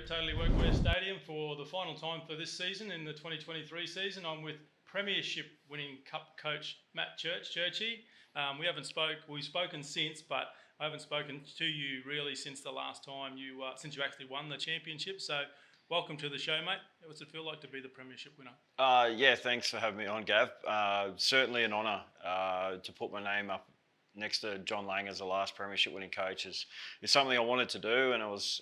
at Totally Workwear Stadium for the final time for this season in the 2023 season. I'm with Premiership winning Cup coach Matt Churchy. We've spoken since, but I haven't spoken to you really since the last time since you actually won the championship. So welcome to the show, mate. What's it feel like to be the Premiership winner? Yeah, thanks for having me on, Gav. Certainly an honour to put my name up next to John Lang as the last Premiership winning coach is something I wanted to do, and I was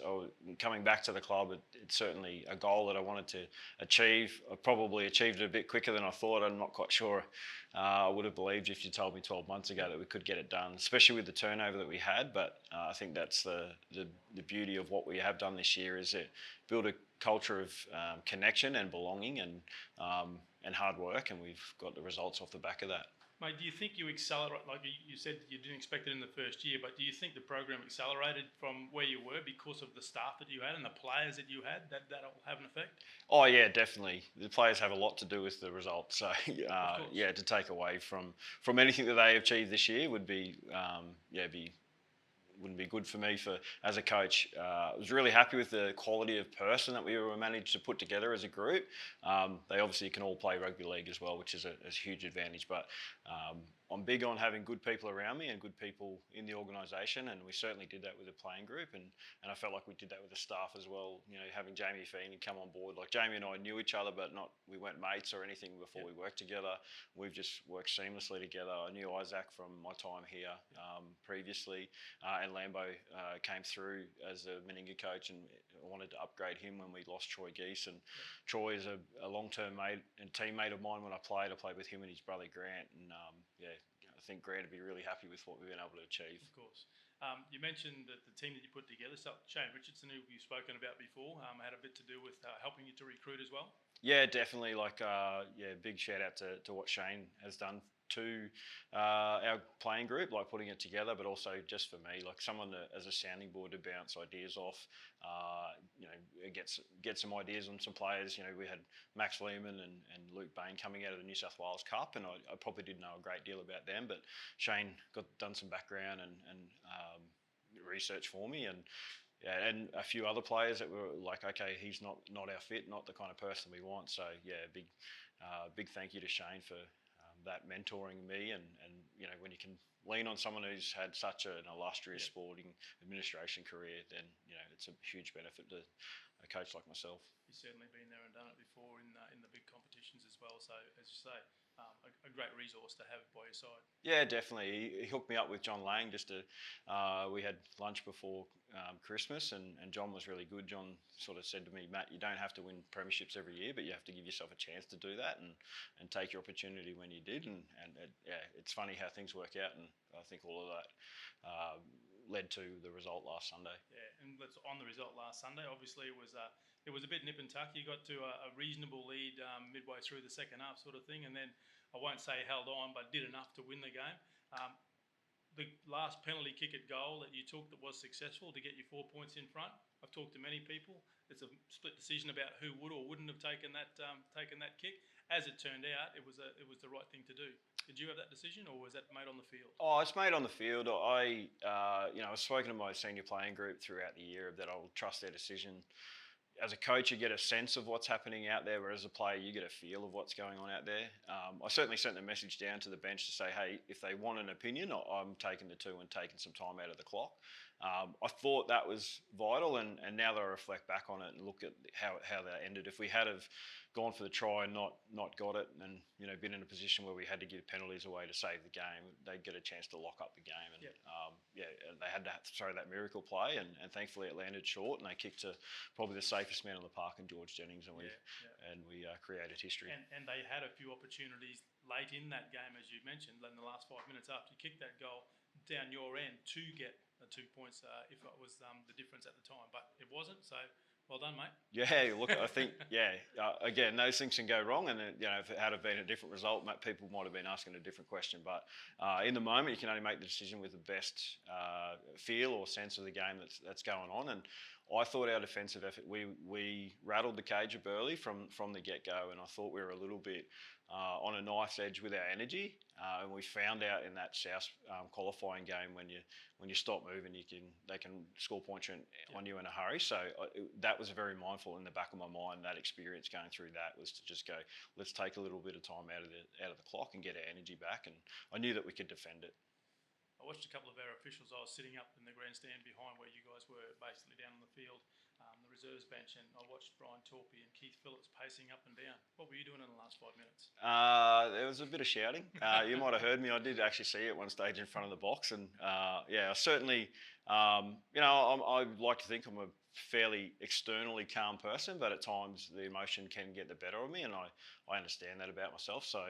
coming back to the club. It's certainly a goal that I wanted to achieve. I probably achieved it a bit quicker than I thought. I'm not quite sure I would have believed if you told me 12 months ago that we could get it done, especially with the turnover that we had. But I think that's the beauty of what we have done this year is it build a culture of connection and belonging and hard work, and we've got the results off the back of that. Mate, do you think you accelerate, like you said you didn't expect it in the first year, but do you think the program accelerated from where you were because of the staff that you had and the players that you had, that'll have an effect? Oh yeah, definitely. The players have a lot to do with the results. So yeah, to take away from anything that they achieved this year would be wouldn't be good for me as a coach. I was really happy with the quality of person that we were managed to put together as a group. They obviously can all play rugby league as well, which is a huge advantage. But I'm big on having good people around me and good people in the organisation, and we certainly did that with the playing group, and I felt like we did that with the staff as well. You know, having Jamie Feeney come on board, like Jamie and I knew each other, but we weren't mates or anything before we worked together. We've just worked seamlessly together. I knew Isaac from my time here previously, and Lambo came through as a Meninga coach, and I wanted to upgrade him when we lost Troy Geese. And Troy is a long-term mate and teammate of mine. When I played with him and his brother Grant, and I think Grant would be really happy with what we've been able to achieve. Of course. You mentioned that the team that you put together, so Shane Richardson, who you've spoken about before, had a bit to do with helping you to recruit as well. Yeah, definitely. Big shout out to what Shane has done to our playing group, like putting it together, but also just for me, like someone as a sounding board to bounce ideas off. Get some ideas on some players. You know, we had Max Lehman and Luke Bain coming out of the New South Wales Cup, and I probably didn't know a great deal about them, but Shane done some background and research for me, and a few other players that were like, okay, he's not our fit, not the kind of person we want. So yeah, big thank you to Shane for that mentoring me, and you know, when you can lean on someone who's had such an illustrious sporting administration career, then you know it's a huge benefit to a coach like myself. You've certainly been there and done it before in the big competitions as well. So as you say, a great resource to have by your side. Yeah, definitely. He hooked me up with John Lang we had lunch before Christmas, and John was really good. John sort of said to me, Matt, you don't have to win premierships every year, but you have to give yourself a chance to do that and take your opportunity when you did. And it's funny how things work out, and I think all of that led to the result last Sunday. Yeah, and on the result last Sunday, obviously it was a bit nip and tuck. You got to a reasonable lead midway through the second half sort of thing, and then I won't say held on, but did enough to win the game. The last penalty kick at goal that you took that was successful to get you 4 points in front. I've talked to many people. It's a split decision about who would or wouldn't have taken that kick. As it turned out, it was the right thing to do. Did you have that decision, or was that made on the field? Oh, it's made on the field. I've spoken to my senior playing group throughout the year that I'll trust their decision. As a coach, you get a sense of what's happening out there, whereas as a player, you get a feel of what's going on out there. I certainly sent a message down to the bench to say, hey, if they want an opinion, I'm taking the two and taking some time out of the clock. I thought that was vital, and now that I reflect back on it and look at how that ended, if we had have gone for the try and not got it, and been in a position where we had to give penalties away to save the game, they'd get a chance to lock up the game. And they had to throw that miracle play, and thankfully it landed short, and they kicked to probably the safest man on the park in George Jennings, and we created history. And they had a few opportunities late in that game, as you mentioned, in the last 5 minutes after you kicked that goal down your end to get the 2 points if it was the difference at the time, but it wasn't. So well done, mate. Yeah, look, I think, again, those things can go wrong, and if it had been a different result, people might have been asking a different question. But in the moment, you can only make the decision with the best feel or sense of the game that's going on. And I thought our defensive effort, we rattled the cage of Burleigh from the get-go, and I thought we were a little bit on a knife's edge with our energy, and we found out in that South qualifying game when you stop moving, they can score points on you in a hurry. So that was very mindful in the back of my mind. That experience going through that was to just go, let's take a little bit of time out of the clock and get our energy back, and I knew that we could defend it. I watched a couple of our officials. I was sitting up in the grandstand behind where you guys were, basically down on the field, the reserves bench, and I watched Brian Torpy and Keith Phillips pacing up and down. What were you doing in the last 5 minutes? There was a bit of shouting. You might have heard me. I did actually see it at one stage in front of the box, and I certainly, I like to think I'm a fairly externally calm person, but at times the emotion can get the better of me, and I understand that about myself. So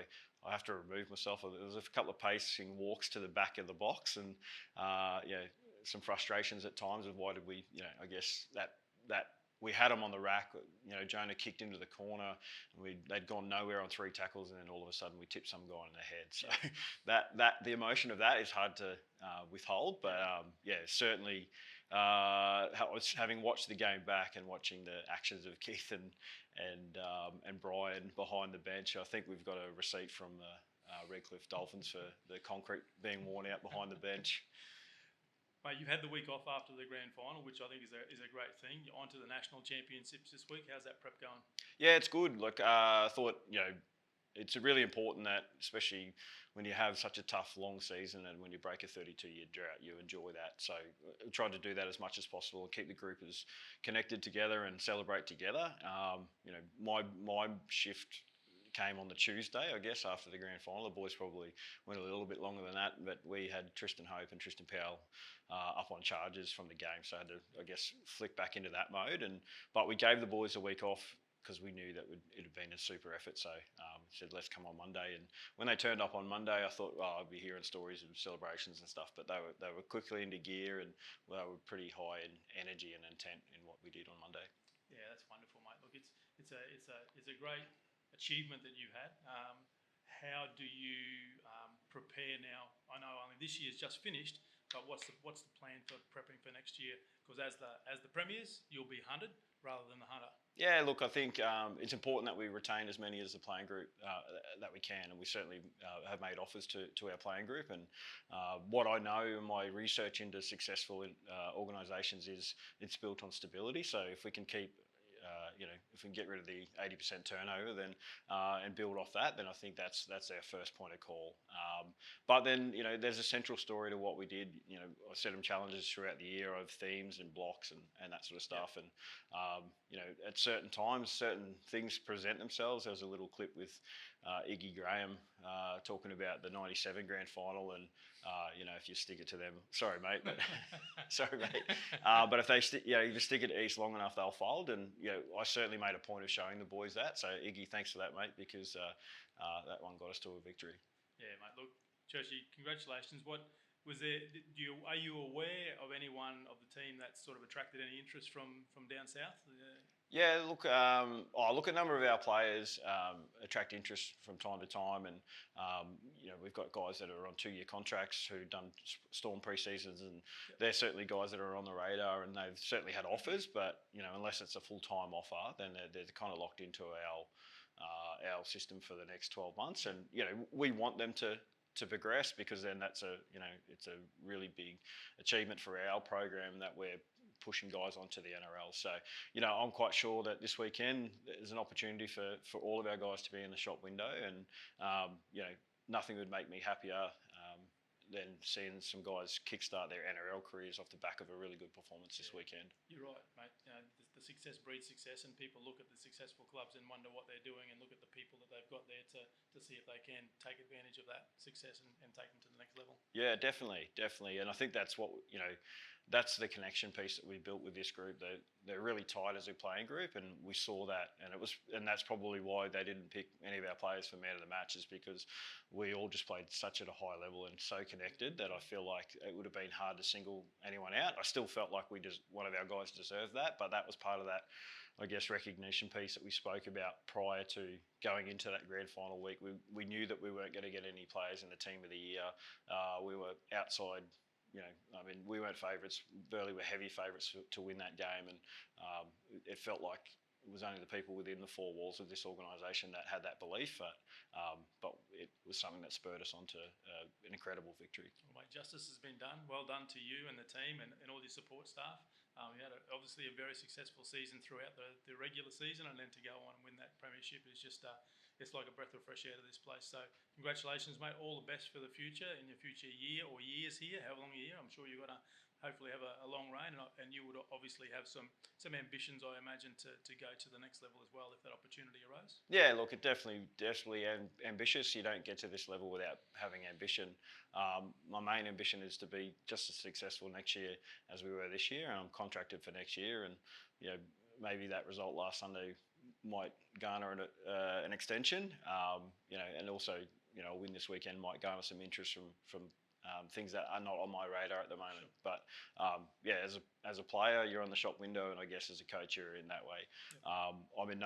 I have to remove myself. There was a couple of pacing walks to the back of the box, and some frustrations at times of why did we, I guess that we had them on the rack. Jonah kicked into the corner, and they'd gone nowhere on 3 tackles, and then all of a sudden we tipped some guy in the head. So that the emotion of that is hard to withhold. But certainly, having watched the game back and watching the actions of Keith and Brian behind the bench, I think we've got a receipt from the Redcliffe Dolphins for the concrete being worn out behind the bench. Mate, you've had the week off after the grand final, which I think is a great thing. You're on to the national championships this week. How's that prep going? Yeah, it's good. Look, I thought, it's really important that, especially when you have such a tough, long season and when you break a 32-year drought, you enjoy that. So I tried to do that as much as possible, keep the group as connected together and celebrate together. My shift came on the Tuesday, I guess, after the grand final. The boys probably went a little bit longer than that, but we had Tristan Hope and Tristan Powell up on charges from the game, so I had to, I guess, flick back into that mode. But we gave the boys a week off because we knew that it had been a super effort. So said, let's come on Monday. And when they turned up on Monday, I thought, I'd be hearing stories of celebrations and stuff. But they were quickly into gear, and they were pretty high in energy and intent in what we did on Monday. Yeah, that's wonderful, mate. Look, it's a great achievement that you had. How do you prepare now? I know only this year's just finished, but what's the plan for prepping for next year? Because as the premiers, you'll be hunted rather than the hunter. Yeah, look, I think it's important that we retain as many as the playing group that we can, and we certainly have made offers to our playing group. And what I know in my research into successful organisations is it's built on stability. So if we can keep if we can get rid of the 80% turnover, then and build off that, then I think that's our first point of call. But then there's a central story to what we did. I set them challenges throughout the year of themes and blocks and that sort of stuff. Yep. And at certain times, certain things present themselves. There was a little clip with Iggy Graham talking about the '97 grand final, and if you stick it to them, sorry mate, but sorry mate, but if if you stick it to East long enough, they'll fold. And I certainly made a point of showing the boys that. So Iggy, thanks for that, mate, because that one got us to a victory. Yeah, mate. Look, Churchy, congratulations. What was there? Are you aware of anyone of the team that's sort of attracted any interest from down south? Yeah, look, a number of our players attract interest from time to time, and we've got guys that are on 2-year contracts who've done Storm pre-seasons, and they're certainly guys that are on the radar, and they've certainly had offers, but unless it's a full-time offer, then they're kind of locked into our system for the next 12 months, and we want them to progress, because then that's it's a really big achievement for our program that we're pushing guys onto the NRL. So, I'm quite sure that this weekend there's an opportunity for all of our guys to be in the shop window, and nothing would make me happier than seeing some guys kickstart their NRL careers off the back of a really good performance this weekend. You're right, mate. The success breeds success, and people look at the successful clubs and wonder what they're doing, and look at the people that they've got there to see if they can take advantage of that success and take them to the next level. Yeah, definitely. And I think that's what, that's the connection piece that we built with this group. They're really tight as a playing group, and we saw that, and that's probably why they didn't pick any of our players for man of the matches, because we all just played such at a high level and so connected that I feel like it would have been hard to single anyone out. I still felt like one of our guys deserved that, but that was part of that, I guess, recognition piece that we spoke about prior to going into that grand final week. We knew that we weren't going to get any players in the team of the year. We were outside. We weren't favourites. Burleigh were heavy favourites to win that game, and it felt like it was only the people within the four walls of this organisation that had that belief, but it was something that spurred us on to an incredible victory. Well, mate, justice has been done. Well done to you and the team and all your support staff. You had obviously a very successful season throughout the regular season, and then to go on and win that premiership is just it's like a breath of fresh air to this place. So congratulations, mate. All the best for the future, in your future year or years here, however long a year. I'm sure you're going to hopefully have a long reign, and you would obviously have some ambitions, I imagine, to go to the next level as well if that opportunity arose. Yeah, look, it definitely ambitious. You don't get to this level without having ambition. My main ambition is to be just as successful next year as we were this year, and I'm contracted for next year. And maybe that result last Sunday might garner an extension. And also a win this weekend might garner some interest from things that are not on my radar at the moment. Sure. But as a player, you're on the shop window, and I guess as a coach, you're in that way. Yeah. I'm in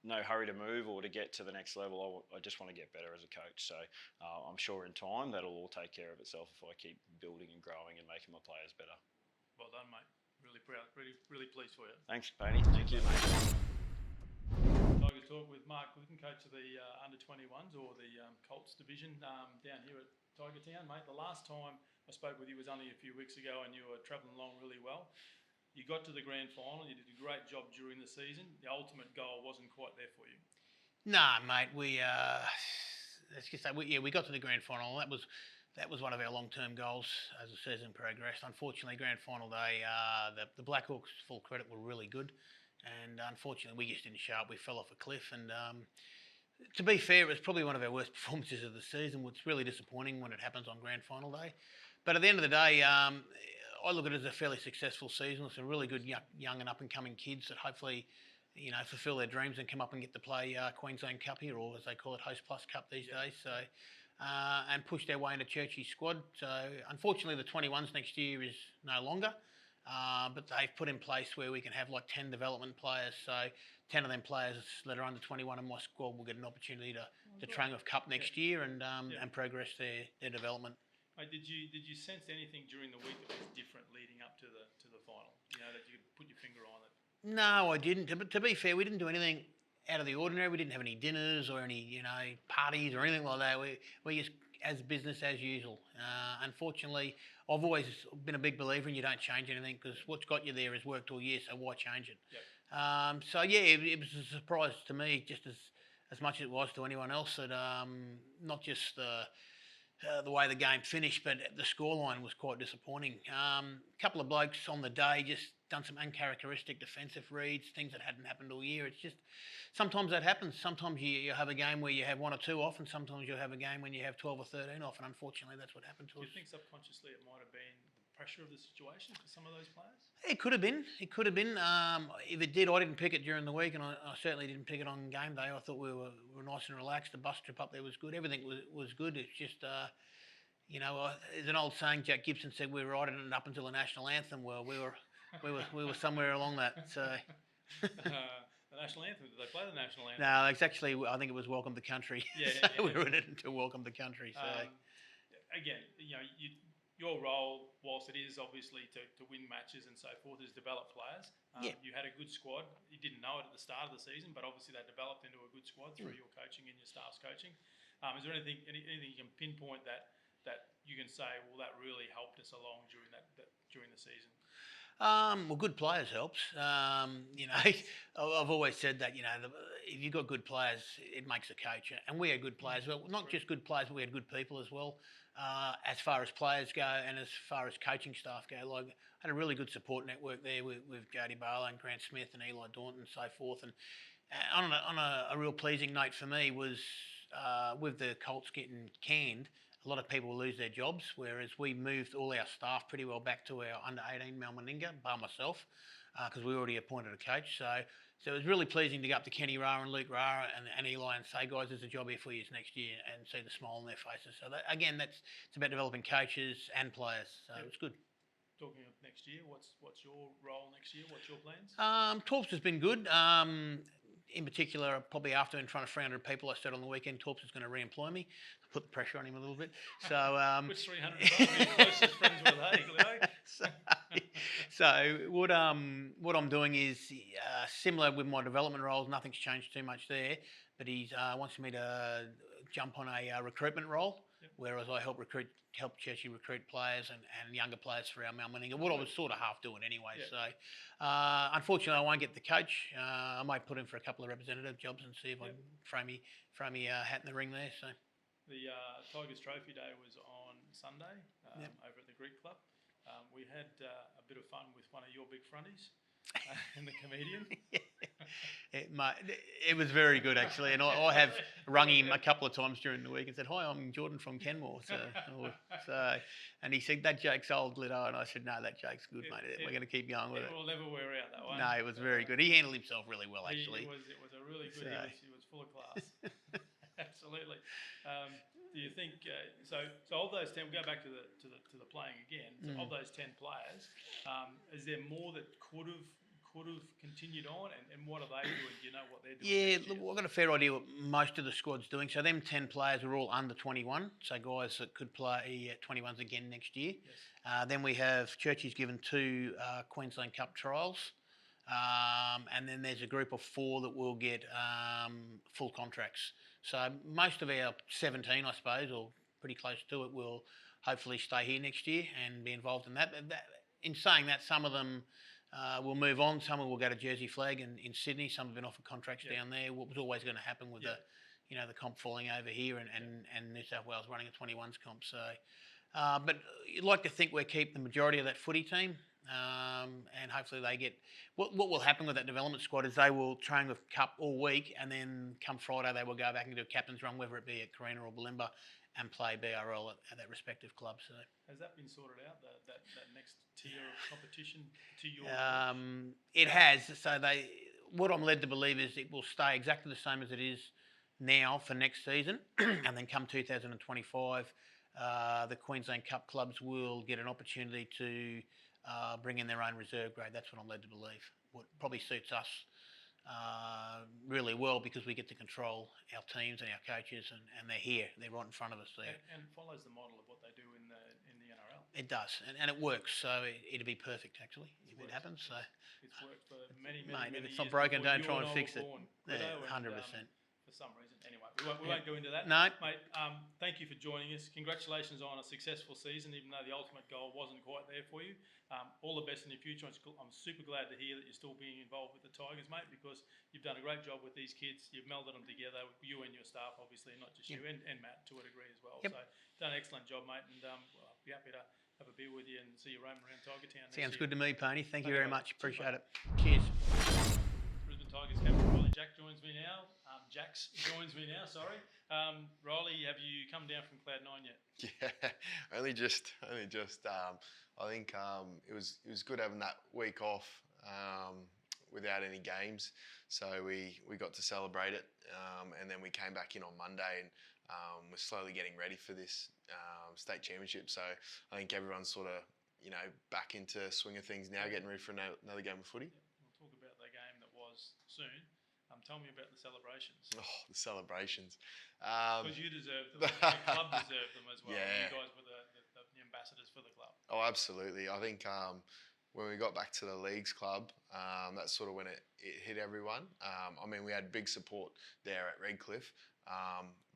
no hurry to move or to get to the next level. I just want to get better as a coach. So I'm sure in time that'll all take care of itself if I keep building and growing and making my players better. Well done, mate. Really proud, really pleased for you. Thanks, Paddy. Thank you, mate. Tigers Talk with Mark Glidden, coach of the under-21s or the Colts division down here at Tiger Town, mate. The last time I spoke with you was only a few weeks ago, and you were travelling along really well. You got to the grand final. You did a great job during the season. The ultimate goal wasn't quite there for you. Nah, mate. We got to the grand final. That was one of our long-term goals as the season progressed. Unfortunately, grand final day, the Blackhawks, full credit, were really good. And unfortunately, we just didn't show up. We fell off a cliff. And to be fair, it was probably one of our worst performances of the season. It's really disappointing when it happens on grand final day. But at the end of the day, I look at it as a fairly successful season with some really good young and up-and-coming kids that hopefully, fulfil their dreams and come up and get to play Queensland Cup here, or as they call it, Host Plus Cup these days. So, and push their way into Churchy's squad. So, unfortunately, the 21s next year is no longer. But they've put in place where we can have like 10 development players. So 10 of them players that are under 21 in my squad will get an opportunity to train with Cup next year and progress their development. Mate, did you sense anything during the week that was different leading up to the final? That you could put your finger on it? No, I didn't. To be fair, we didn't do anything out of the ordinary. We didn't have any dinners or any parties or anything like that. We just as business as usual. Unfortunately, I've always been a big believer in you don't change anything because what's got you there has worked all year, so why change it? Yep. It was a surprise to me just as much as it was to anyone else that not just the way the game finished, but the scoreline was quite disappointing. A couple of blokes on the day just done some uncharacteristic defensive reads, things that hadn't happened all year. It's just, sometimes that happens. Sometimes you have a game where you have one or two off, and sometimes you'll have a game when you have 12 or 13 off, and unfortunately that's what happened to us. Do you think subconsciously it might have been the pressure of the situation for some of those players? It could have been. If it did, I didn't pick it during the week, and I certainly didn't pick it on game day. I thought we were nice and relaxed. The bus trip up there was good. Everything was good. It's just, there's an old saying, Jack Gibson said we were riding it up until the national anthem. Well, we were somewhere along that. So. The national anthem? Did they play the national anthem? No, it's actually, I think it was Welcome to Country. Yeah. We were in it until Welcome to Country. So. Again, your role, whilst it is obviously to win matches and so forth, is develop players. You had a good squad. You didn't know it at the start of the season, but obviously they developed into a good squad through your coaching and your staff's coaching. Is there anything you can pinpoint that you can say, well, that really helped us along during the season? Well, good players helps. I've always said that, if you've got good players, it makes a coach. And we had good players. Well, not just good players, but we had good people as well. As far as players go and as far as coaching staff go, like I had a really good support network there with Jody Barlow and Grant Smith and Eli Daunton and so forth. And on a real pleasing note for me was with the Colts getting canned, a lot of people lose their jobs, whereas we moved all our staff pretty well back to our under-18 Mal Meninga, bar myself, because we already appointed a coach. So it was really pleasing to go up to Kenny Rara and Luke Rara and Eli and say, guys, there's a job here for you next year, and see the smile on their faces. So it's about developing coaches and players. So it's good. Talking of next year, what's your role next year? What's your plans? Torps has been good. In particular, probably after in front of 300 people, I said on the weekend, Torps is going to re-employ me. Put the pressure on him a little bit. So, which 300 are your closest friends were they? So what I'm doing is similar with my development roles. Nothing's changed too much there, but he wants me to jump on a recruitment role, whereas I help Churchy recruit players and younger players for our Malmeninga. What I was sort of half doing anyway. So unfortunately, I won't get the coach. I might put in for a couple of representative jobs and see if I can throw me hat in the ring there. So the Tigers Trophy Day was on Sunday over at the Greek Club. We had a bit of fun with one of your big fronties and the comedian. It was very good actually, and I have rung him a couple of times during the week and said, "Hi, I'm Jordan from Kenmore." And he said, "That joke's old, Lido," and I said, "No, that joke's good, mate. We're going to keep going with it." It will never wear out that one. No, it was very good. He handled himself really well actually. It was a really good. He was full of class. Absolutely. Do you think so? Of those 10, we'll go back to the playing again. So of those 10 players, is there more that could have continued on, and what are they doing? Do you know what they're doing? Yeah, look, I've got a fair idea what most of the squad's doing. So them 10 players are all under 21, so guys that could play 21s again next year. Yes. Then we have Churchy's given 2 Queensland Cup trials. And then there's a group of 4 that will get full contracts. So most of our 17, I suppose, or pretty close to it, will hopefully stay here next year and be involved in that. In saying that, some of them will move on. Some will go to Jersey Flag in Sydney. Some have been offered contracts down there. What was always going to happen with the comp falling over here and New South Wales running a 21s comp. So, but you'd like to think we'll keep the majority of that footy team. And hopefully they get what will happen with that development squad is they will train with Cup all week, and then come Friday they will go back and do a captain's run, whether it be at Carina or Bulimba, and play BRL at that respective club. So has that been sorted out? That next tier of competition to your? It has. So what I'm led to believe is it will stay exactly the same as it is now for next season, and then come 2025, the Queensland Cup clubs will get an opportunity to bring in their own reserve grade. That's what I'm led to believe. What probably suits us really well, because we get to control our teams and our coaches, and they're here. They're right in front of us there. And follows the model of what they do in the NRL. It does, and it works. So it'd be perfect actually if it happens. So it's worked for many mate, if years. it's not broken, don't try and fix it. 100%. For some reason. Anyway, we won't go into that. No. Mate, thank you for joining us. Congratulations on a successful season, even though the ultimate goal wasn't quite there for you. All the best in your future. I'm super glad to hear that you're still being involved with the Tigers, mate, because you've done a great job with these kids. You've melded them together, you and your staff, obviously, not just you, and Matt to a degree as well. So done an excellent job, mate, and I'll be happy to have a beer with you and see you roam around Tiger Town. Sounds good to me, Pony. Thank you very much. Appreciate it. Cheers. Brisbane Tigers captain Reilly joins me now. Jax joins me now. Sorry, Reilly, have you come down from Cloud 9 yet? Yeah, only just. I think it was good having that week off without any games, so we got to celebrate it, and then we came back in on Monday, and we're slowly getting ready for this state championship. So I think everyone's sort of back into swing of things now, getting ready for another game of footy. Yeah, we'll talk about the game that was soon. Tell me about the celebrations. Oh, the celebrations. Because you deserve them. The club deserved them as well. Yeah. You guys were the ambassadors for the club. Oh, absolutely. I think when we got back to the Leagues Club, that's sort of when it hit everyone. I mean, we had big support there at Redcliffe,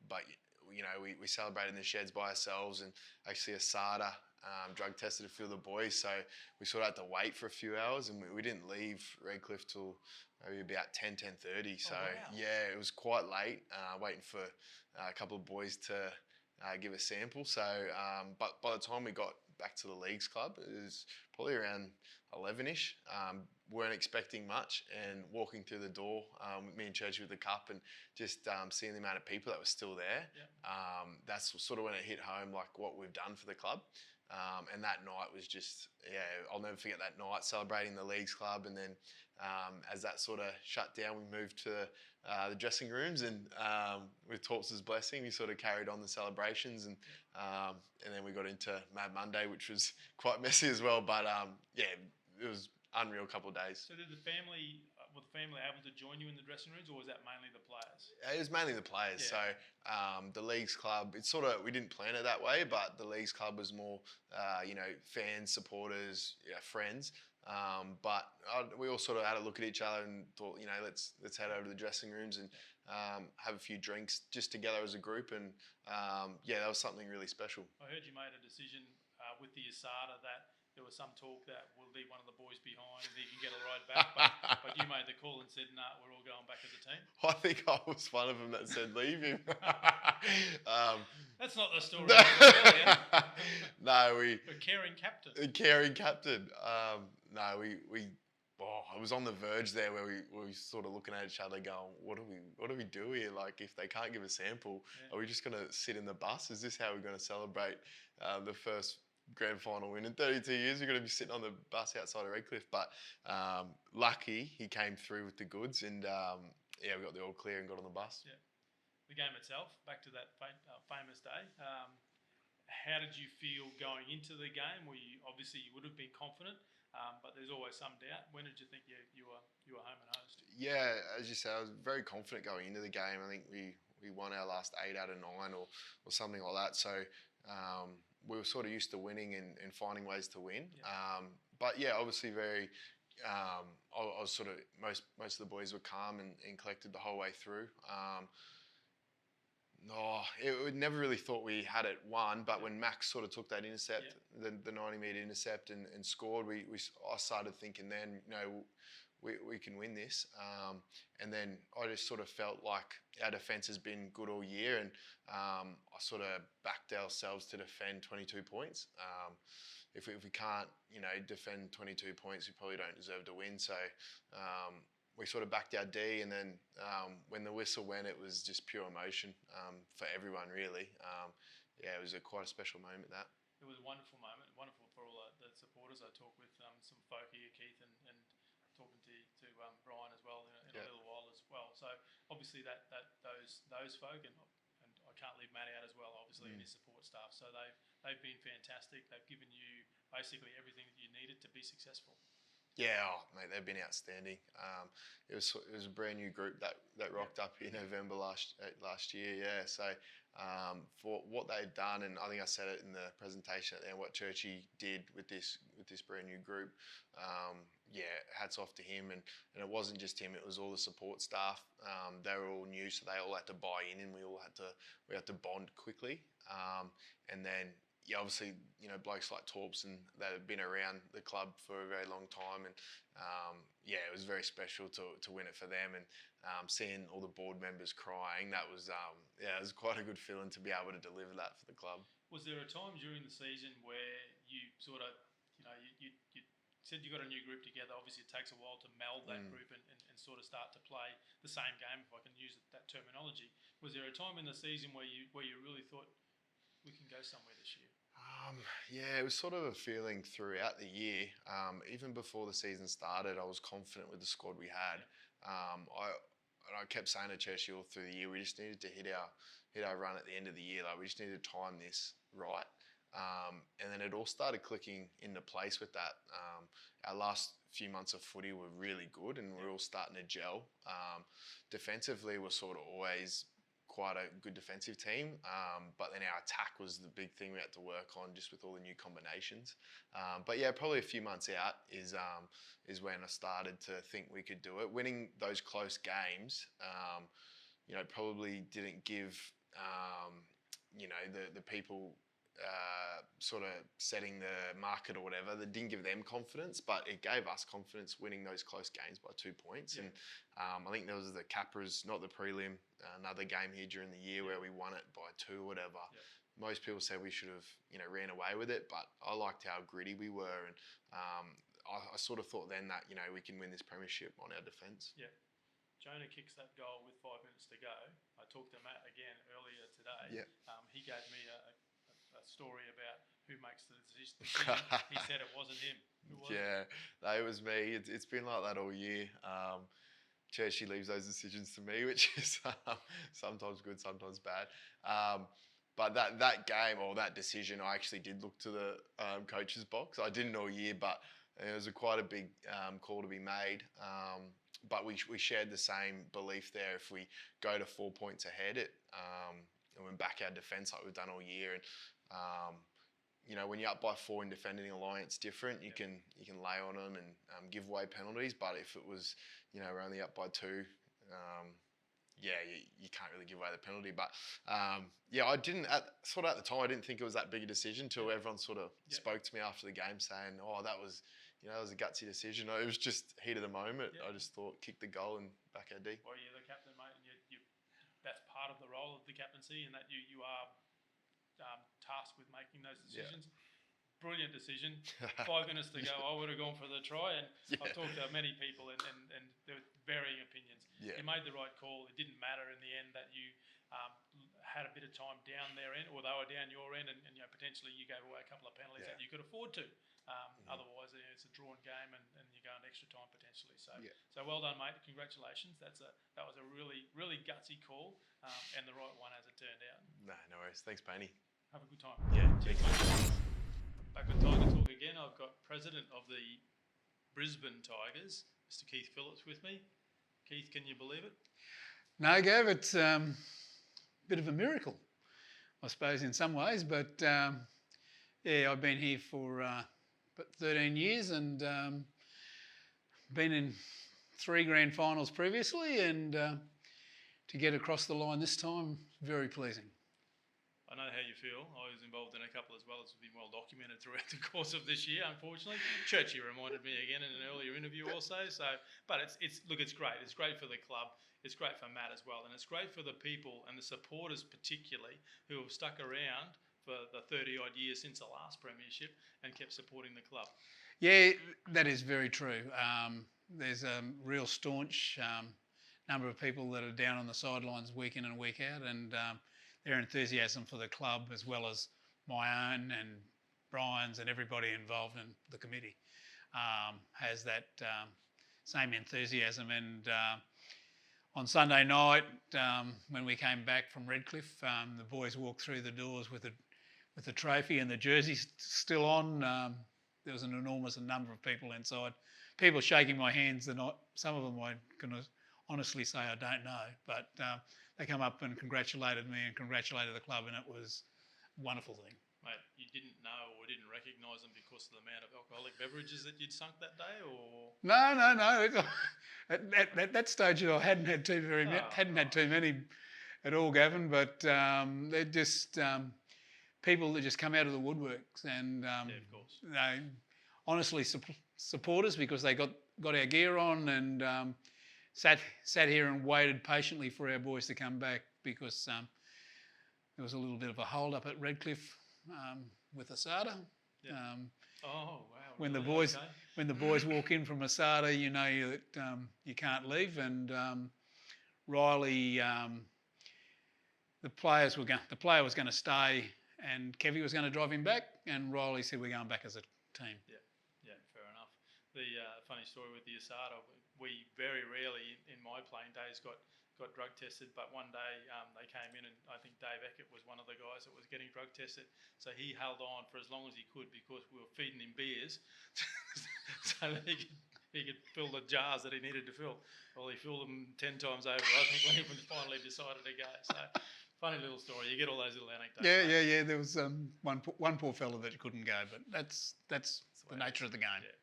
but we celebrated in the sheds by ourselves, and actually Asada drug tested a few of the boys, so we sort of had to wait for a few hours, and we didn't leave Redcliffe till maybe about 10:30. So yeah, it was quite late, waiting for a couple of boys to give a sample. So, but by the time we got back to the Leagues Club, it was probably around 11ish. Weren't expecting much, and walking through the door with me and Churchy with the cup, and just seeing the amount of people that were still there, that's sort of when it hit home, like what we've done for the club. And that night was just, I'll never forget that night, celebrating the Leagues Club. And then as that sort of shut down, we moved to the dressing rooms, and with Torp's blessing, we sort of carried on the celebrations, and then we got into Mad Monday, which was quite messy as well. But it was unreal couple of days. So did the family, were the family able to join you in the dressing rooms, or was that mainly the players? It was mainly the players. Yeah. So the leagues club, it's sort of, we didn't plan it that way, but the leagues club was more, fans, supporters, friends. But we all sort of had a look at each other and thought, let's head over to the dressing rooms and have a few drinks just together as a group. And that was something really special. I heard you made a decision with the USADA that there was some talk that we'll leave one of the boys behind and he can get a ride back. But you made the call and said, "No, we're all going back as a team." I think I was one of them that said, "Leave him." That's not the story. No, we. A caring captain. A caring captain. No, we. Oh, I was on the verge there where we were sort of looking at each other, going, "What do we do here? Like, if they can't give a sample, are we just going to sit in the bus? Is this how we're going to celebrate the first grand final win in 32 years? We're going to be sitting on the bus outside of Redcliffe." But lucky he came through with the goods, and we got the all clear and got on the bus. Yeah. The game itself, back to that famous day. How did you feel going into the game? Obviously you would have been confident, but there's always some doubt. When did you think you were home and host? Yeah, as you said, I was very confident going into the game. I think we won our last 8 out of 9 or something like that. So we were sort of used to winning and finding ways to win. Yeah. But yeah, obviously very. I was sort of most of the boys were calm and collected the whole way through. We never really thought we had it won, but when Max sort of took that intercept, the 90-metre intercept and scored, I started thinking then, we can win this. And then I just sort of felt like our defence has been good all year, and I sort of backed ourselves to defend 22 points. If we can't, defend 22 points, we probably don't deserve to win. So we sort of backed our D, and then when the whistle went, it was just pure emotion for everyone, really. It was quite a special moment, that. It was a wonderful moment, wonderful for all the supporters. I talked with some folk here, Keith, and talking to Brian as well in a little while as well. So obviously those folk, and I can't leave Matt out as well, obviously, and his support staff. So they've been fantastic. They've given you basically everything that you needed to be successful. Yeah, mate, they've been outstanding. It was a brand new group that rocked up in November last year. Yeah, so for what they'd done, and I think I said it in the presentation at the end, what Churchy did with this brand new group. Hats off to him, and it wasn't just him; it was all the support staff. They were all new, so they all had to buy in, and we had to bond quickly, and then. Yeah, obviously, blokes like Torps and that have been around the club for a very long time, and it was very special to win it for them, and seeing all the board members crying, that was it was quite a good feeling to be able to deliver that for the club. Was there a time during the season where you sort of, you said you got a new group together? Obviously, it takes a while to meld that group and sort of start to play the same game, if I can use that terminology. Was there a time in the season where you really thought we can go somewhere this year? It was sort of a feeling throughout the year. Even before the season started, I was confident with the squad we had. I kept saying to Churchy all through the year, we just needed to hit our run at the end of the year. Like, we just needed to time this right. And then it all started clicking into place with that. Our last few months of footy were really good, and we're all starting to gel. Defensively, we're sort of always quite a good defensive team, but then our attack was the big thing we had to work on, just with all the new combinations. But yeah, probably a few months out is when I started to think we could do it. Winning those close games, probably didn't give the people sort of setting the market or whatever, that didn't give them confidence, but it gave us confidence winning those close games by 2 points. And I think there was the Capras, not the prelim, another game here during the year where we won it by 2 or whatever. Most people said we should have ran away with it, but I liked how gritty we were, and I sort of thought then that we can win this premiership on our defence. Jonah kicks that goal with 5 minutes to go. I talked to Matt again earlier today. He gave me a story about who makes the decision. He said it wasn't him. Who was it? It was me. It's been like that all year. Churchy leaves those decisions to me, which is sometimes good, sometimes bad. But that game or that decision, I actually did look to the coach's box. I didn't all year, but And it was quite a big call to be made. But we shared the same belief there. If we go to 4 points ahead, and we back our defence like we've done all year, and when you're up by 4 in defending a line, it's different. You can lay on them and give away penalties. But if it was, we're only up by 2, you can't really give away the penalty. But I didn't at the time. I didn't think it was that big a decision until everyone sort of spoke to me after the game saying, "Oh, that was a gutsy decision." It was just heat of the moment. I just thought kick the goal and back our D. Well, you're the captain, mate, and that's part of the role of the captaincy, and that you are tasked with making those decisions. Brilliant decision. 5 minutes to go, I would have gone for the try, and I've talked to many people, and there were varying opinions. You made the right call. It didn't matter in the end that you had a bit of time down their end, or they were down your end, and potentially you gave away a couple of penalties that you could afford to. Otherwise, it's a drawn game, and you go into extra time potentially. So well done, mate. Congratulations. That was a really, really gutsy call, and the right one as it turned out. No worries. Thanks, Paney. Have a good time. Yeah. Cheers, mate. Back with Tiger Talk again. I've got President of the Brisbane Tigers, Mr. Keith Phillips, with me. Keith, can you believe it? No, Gav, it's a bit of a miracle, I suppose, in some ways. But I've been here for about 13 years and been in 3 grand finals previously, and to get across the line this time, very pleasing. I know how you feel. I was involved in a couple as well. It's been well documented throughout the course of this year, unfortunately. Churchy reminded me again in an earlier interview also. But it's great. It's great for the club. It's great for Matt as well. And it's great for the people and the supporters particularly who have stuck around for the 30-odd years since the last premiership and kept supporting the club. Yeah, that is very true. There's a real staunch number of people that are down on the sidelines week in and week out, and their enthusiasm for the club, as well as my own and Brian's and everybody involved in the committee, has that same enthusiasm. And on Sunday night, when we came back from Redcliffe, the boys walked through the doors with the trophy and the jersey still on. There was an enormous number of people inside. People shaking my hands. Some of them I can honestly say I don't know, but they come up and congratulated me and congratulated the club, and it was a wonderful thing. Mate, you didn't know or didn't recognise them because of the amount of alcoholic beverages that you'd sunk that day, or? No. At that stage, I hadn't had too many at all, Gavin. But they're just people that just come out of the woodworks, and of course. they honestly support us because they got our gear on and sat here and waited patiently for our boys to come back, because there was a little bit of a hold up at Redcliffe with Asada. Oh wow! When really? the boys walk in from Asada, you know that you can't leave. And Reilly, the player was going to stay, and Kevy was going to drive him back, and Reilly said we're going back as a team. Yeah, fair enough. The funny story with the Asada, we very rarely in my playing days got drug tested, but one day they came in, and I think Dave Eckert was one of the guys that was getting drug tested. So he held on for as long as he could because we were feeding him beers so that he could fill the jars that he needed to fill. Well, he filled them 10 times over, I think, when he finally decided to go. So funny little story. You get all those little anecdotes. Yeah. There was one poor fella that couldn't go, but that's the nature of the game. Yeah.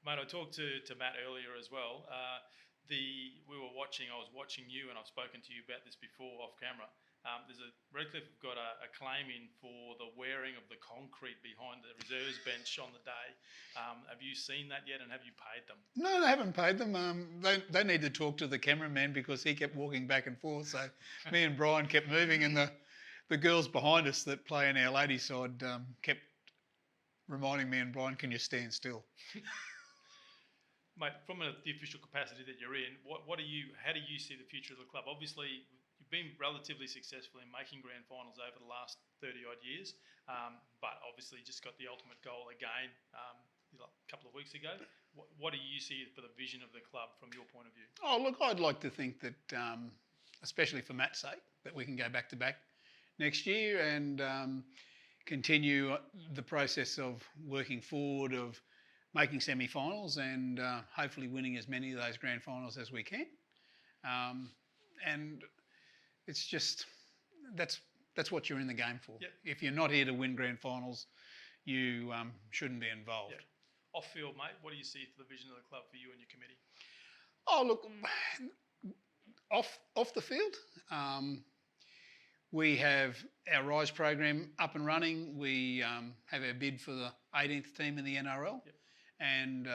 Mate, I talked to Matt earlier as well. I was watching you, and I've spoken to you about this before off camera. Redcliffe have got a claim in for the wearing of the concrete behind the reserves bench on the day. Have you seen that yet, and have you paid them? No, I haven't paid them. They need to talk to the cameraman because he kept walking back and forth. So me and Brian kept moving, and the girls behind us that play in our ladies' side kept reminding me and Brian, can you stand still? Mate, from the official capacity that you're in, how do you see the future of the club? Obviously, you've been relatively successful in making grand finals over the last 30-odd years, but obviously just got the ultimate goal again a couple of weeks ago. What do you see for the vision of the club from your point of view? Oh, look, I'd like to think that, especially for Matt's sake, that we can go back to back next year and continue the process of working forward, of making semi-finals and hopefully winning as many of those grand finals as we can. And it's just that's what you're in the game for. Yep. If you're not here to win grand finals, you shouldn't be involved. Yep. Off field, mate, what do you see for the vision of the club for you and your committee? Oh, look, off the field, we have our Rise program up and running. We have our bid for the 18th team in the NRL. Yep. And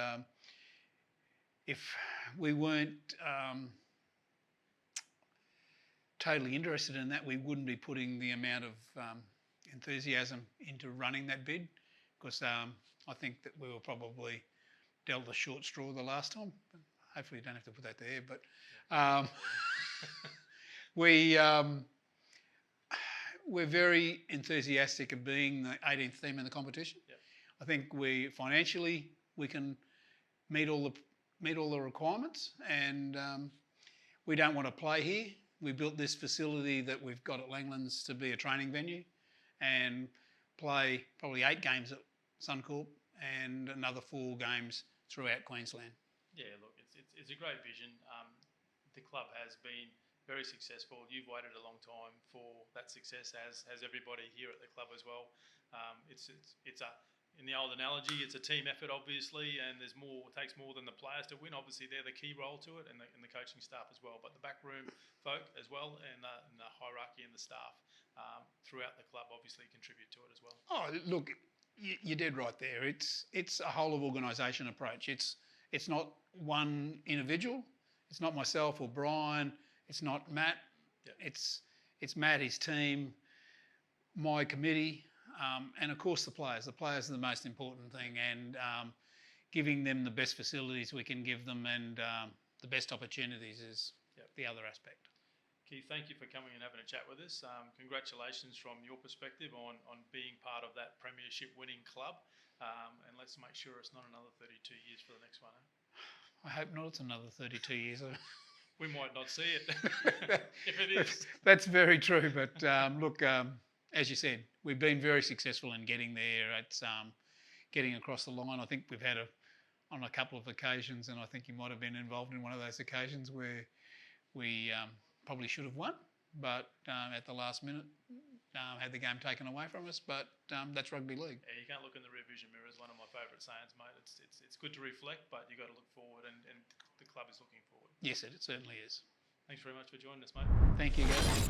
if we weren't totally interested in that, we wouldn't be putting the amount of enthusiasm into running that bid, because I think that we were probably dealt a short straw the last time. Hopefully you don't have to put that there, but we're very enthusiastic of being the 18th team in the competition. Yep. I think we financially we can meet all the requirements, and we don't want to play here. We built this facility that we've got at Langlands to be a training venue, and play probably 8 games at Suncorp and another 4 games throughout Queensland. Yeah, look, it's a great vision. The club has been very successful. You've waited a long time for that success, as has everybody here at the club as well. It's in the old analogy, it's a team effort, obviously, and it takes more than the players to win. Obviously, they're the key role to it, and the coaching staff as well. But the backroom folk as well, and the hierarchy and the staff throughout the club obviously contribute to it as well. Oh, look, you're dead right there. It's a whole of organisation approach. It's not one individual. It's not myself or Brian. It's not Matt. Yep. It's Matt, his team, my committee, and of course the players. The players are the most important thing, and giving them the best facilities we can give them, and the best opportunities is the other aspect. Keith, thank you for coming and having a chat with us. Congratulations from your perspective on being part of that premiership winning club, and let's make sure it's not another 32 years for the next one. Eh? I hope not. It's another 32 years. We might not see it if it is. That's very true. But look, as you said, we've been very successful in getting there. It's getting across the line. I think we've had on a couple of occasions, and I think you might have been involved in one of those occasions where we probably should have won, but at the last minute had the game taken away from us. But that's rugby league. Yeah, you can't look in the rear vision mirror is one of my favourite sayings, mate. It's good to reflect, but you've got to look forward, and the club is looking forward. Yes, it certainly is. Thanks very much for joining us, mate. Thank you, guys.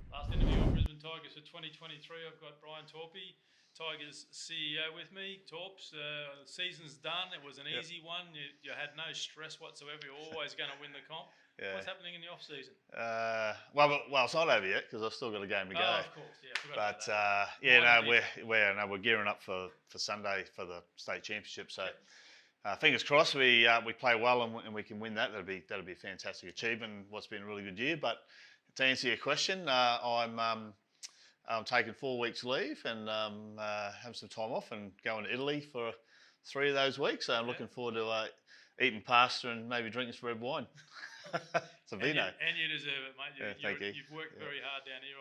Last interview on Brisbane Tigers for 2023. I've got Brian Torpy, Tigers CEO, with me. Torps, the season's done. It was an easy one. You had no stress whatsoever. You're always going to win the comp. Yeah. What's happening in the off season? Well, it's not over yet because I've still got a game to go. Oh, of course, yeah. But we're gearing up for Sunday for the state championship. So fingers crossed we play well and we can win that. That'll be a fantastic achievement. What's been a really good year. But to answer your question, I'm taking 4 weeks leave and having some time off and going to Italy for 3 of those weeks. So I'm looking forward to eating pasta and maybe drinking some red wine. It's a vino. And you deserve it, mate. Thank you. You've worked very hard down here.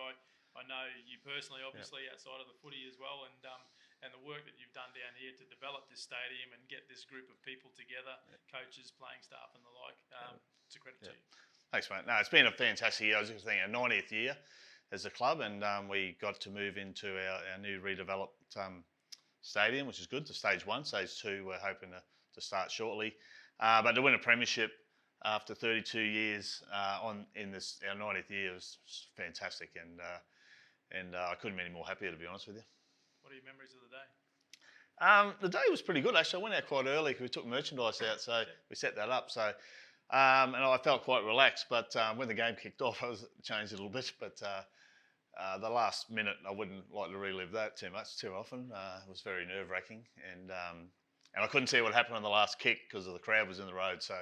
I know you personally, obviously, outside of the footy as well, and the work that you've done down here to develop this stadium and get this group of people together, coaches, playing staff and the like. It's a credit to you. Thanks, mate. No, it's been a fantastic year. I was just thinking, our 90th year as a club, and we got to move into our new redeveloped stadium, which is good, to stage 1. Stage 2, we're hoping to start shortly. But to win a premiership after 32 years our 90th year was fantastic, and I couldn't be any more happier, to be honest with you. What are your memories of the day? The day was pretty good, actually. I went out quite early because we took merchandise out, so we set that up. So, and I felt quite relaxed. But when the game kicked off, I was changed a little bit. But the last minute, I wouldn't like to relive that too often. It was very nerve-wracking, and I couldn't see what happened on the last kick because the crowd was in the road. So,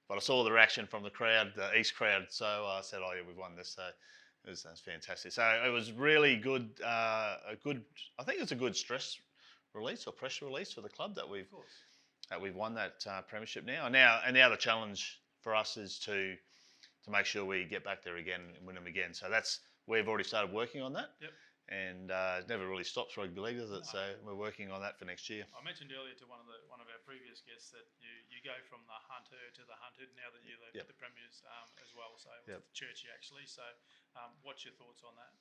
but I saw the reaction from the crowd, the East crowd. So I said, "Oh yeah, we've won this." So that's fantastic. So it was really good. I think it's a good stress release or pressure release for the club that we've won that premiership now. And now the challenge for us is to make sure we get back there again and win them again. So we've already started working on that. Yep. and it never really stops rugby league, does it? No. So we're working on that for next year. I mentioned earlier to one of our previous guests that you go from the hunter to the hunted now that you're the premiers as well. So with Churchy actually. So what's your thoughts on that?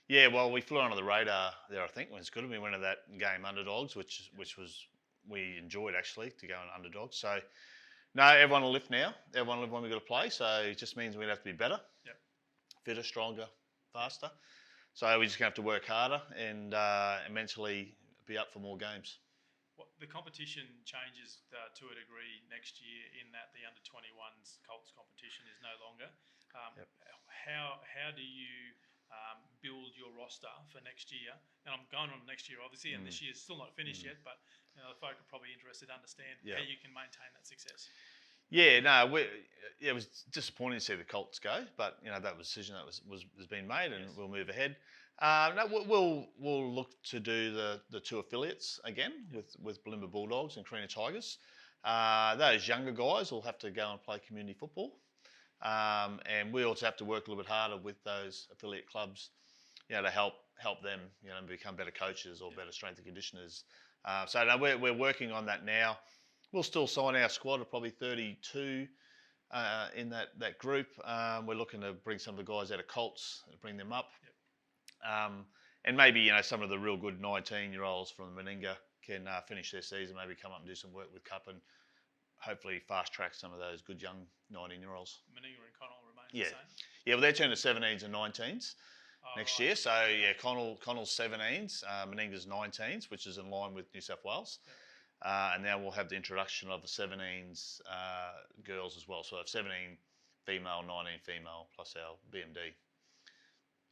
Yeah, well, we flew under the radar there, I think, when it's good. We went to that game underdogs, which was we enjoyed actually to go on underdogs. So no, everyone will lift now. Everyone will lift when we got to play. So it just means we'd have to be better, fitter, stronger, faster. So we're just going to have to work harder and mentally be up for more games. Well, the competition changes to a degree next year in that the under-21s Colts competition is no longer. How do you build your roster for next year? And I'm going on next year, obviously, and this year's still not finished yet, but the folk are probably interested to understand how you can maintain that success. Yeah, no, it was disappointing to see the Colts go, but that was a decision that has been made, and we'll move ahead. No, we'll look to do the two affiliates again with Bulimba Bulldogs and Carina Tigers. Those younger guys will have to go and play community football, and we also have to work a little bit harder with those affiliate clubs, to help them, become better coaches or better strength and conditioners. So no, we're working on that now. We'll still sign our squad of probably 32 in that group. We're looking to bring some of the guys out of Colts and bring them up. And maybe, some of the real good 19-year-olds from Meninga can finish their season, maybe come up and do some work with Cup and hopefully fast-track some of those good young 19-year-olds. Meninga and Connell remain the same? Yeah, well, they're turning to 17s and 19s next year. So, Connell's 17s, Meninga's 19s, which is in line with New South Wales. And now we'll have the introduction of the 17s girls as well. So I have 17 female, 19 female, plus our BMD.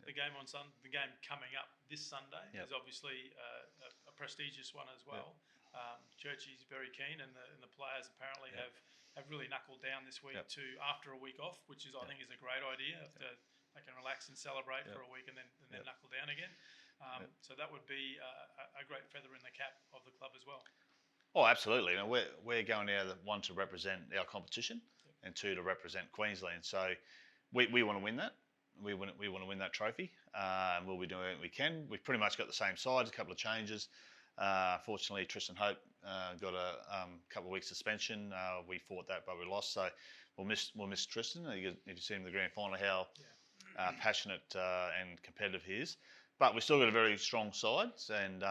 The game coming up this Sunday is obviously a prestigious one as well. Churchy's very keen, and the players apparently have really knuckled down this week to after a week off, which I think is a great idea. After they can relax and celebrate for a week and then knuckle down again. So that would be a great feather in the cap of the club as well. Oh, absolutely. We're going there, one, to represent our competition, and two, to represent Queensland. So we want to win that. We want to win that trophy, and we'll be doing what we can. We've pretty much got the same sides, a couple of changes. Fortunately, Tristan Hope got a couple of weeks suspension. We fought that, but we lost. So we'll miss Tristan. You see him in the grand final how passionate and competitive he is. But we've still got a very strong side, and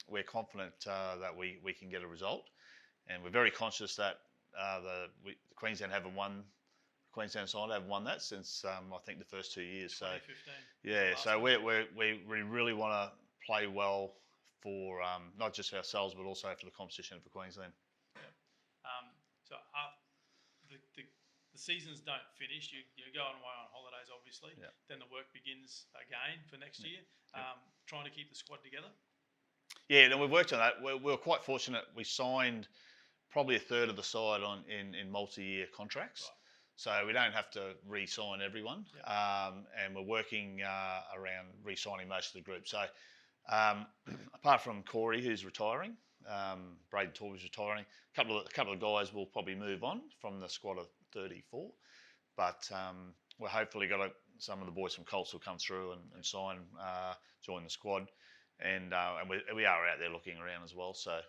we're confident that we can get a result. And we're very conscious that the Queensland haven't won. Queensland side haven't won that since I think the first 2 years. So 2015. so we really want to play well for not just for ourselves but also for the competition for Queensland. So the seasons don't finish. You're going away on holidays, obviously. Then the work begins again for next year. Trying to keep the squad together. Yeah, and we've worked on that. We were quite fortunate. We signed probably a third of the side in multi-year contracts. Right. So we don't have to re-sign everyone. And we're working around re-signing most of the group. So apart from Corey, who's retiring, Braden Torpy's retiring, a couple of guys will probably move on from the squad of 34. But we're hopefully got some of the boys from Colts will come through and sign, join the squad. And we are out there looking around as well. So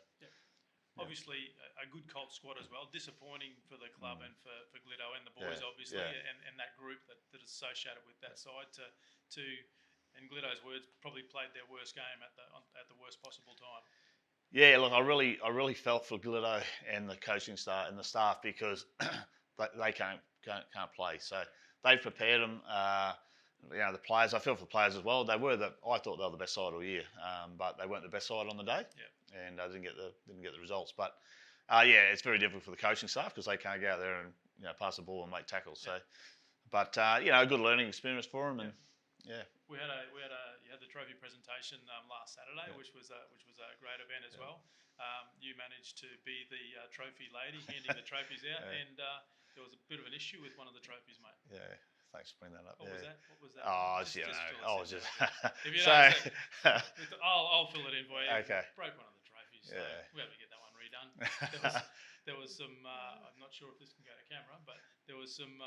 obviously a good Colts squad as well. Disappointing for the club and for Glitto and the boys, obviously, and that group that is associated with that side to in Glitto's words, probably played their worst game at the worst possible time. Yeah, look, I really felt for Glitto and the coaching staff and the staff because they can't play. So they've prepared them. The players, I feel for the players as well. I thought they were the best side all year, but they weren't the best side on the day, and I didn't get the results. But it's very difficult for the coaching staff because they can't go out there and pass the ball and make tackles. So, but a good learning experience for them, and we had the trophy presentation last Saturday, which was a great event as well. You managed to be the trophy lady, handing the trophies out, and there was a bit of an issue with one of the trophies, mate. Yeah. Thanks for bringing that up. What was that? Oh, If you so, don't, I'll fill it in for you. Okay. Broke one of the trophies. So we have to get that one redone. There was some. I'm not sure if this can go to camera, but there was some.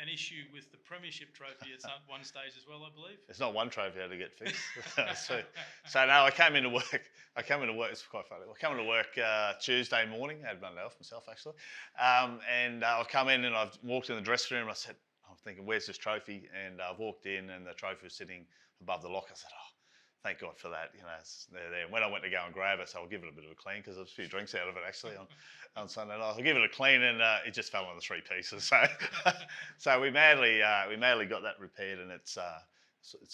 an issue with the premiership trophy at one stage as well, I believe. It's not one trophy I had to get fixed. So no, I came into work. It's quite funny. I came into work Tuesday morning. I had one day off myself actually, and I've come in and I've walked in the dressing room. I'm thinking, where's this trophy? And I've walked in and the trophy was sitting above the locker. I said, oh, thank God for that. They're there. When I went to go and grab it, so I'll give it a bit of a clean because there's a few drinks out of it actually on Sunday night. I'll give it a clean and it just fell on the 3 pieces. So we madly got that repaired and it's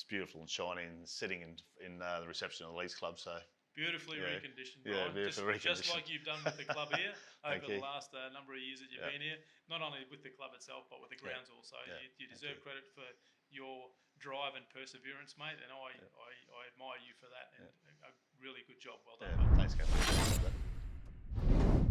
beautiful and shiny and sitting in the reception of the Leagues Club. So beautifully reconditioned, yeah, Brian. beautifully Just reconditioned. like you've done with the club here over the you. last number of years that you've been here, not only with the club itself, but with the grounds also. Yeah. You deserve credit for your drive and perseverance, mate, and I admire you for that. And I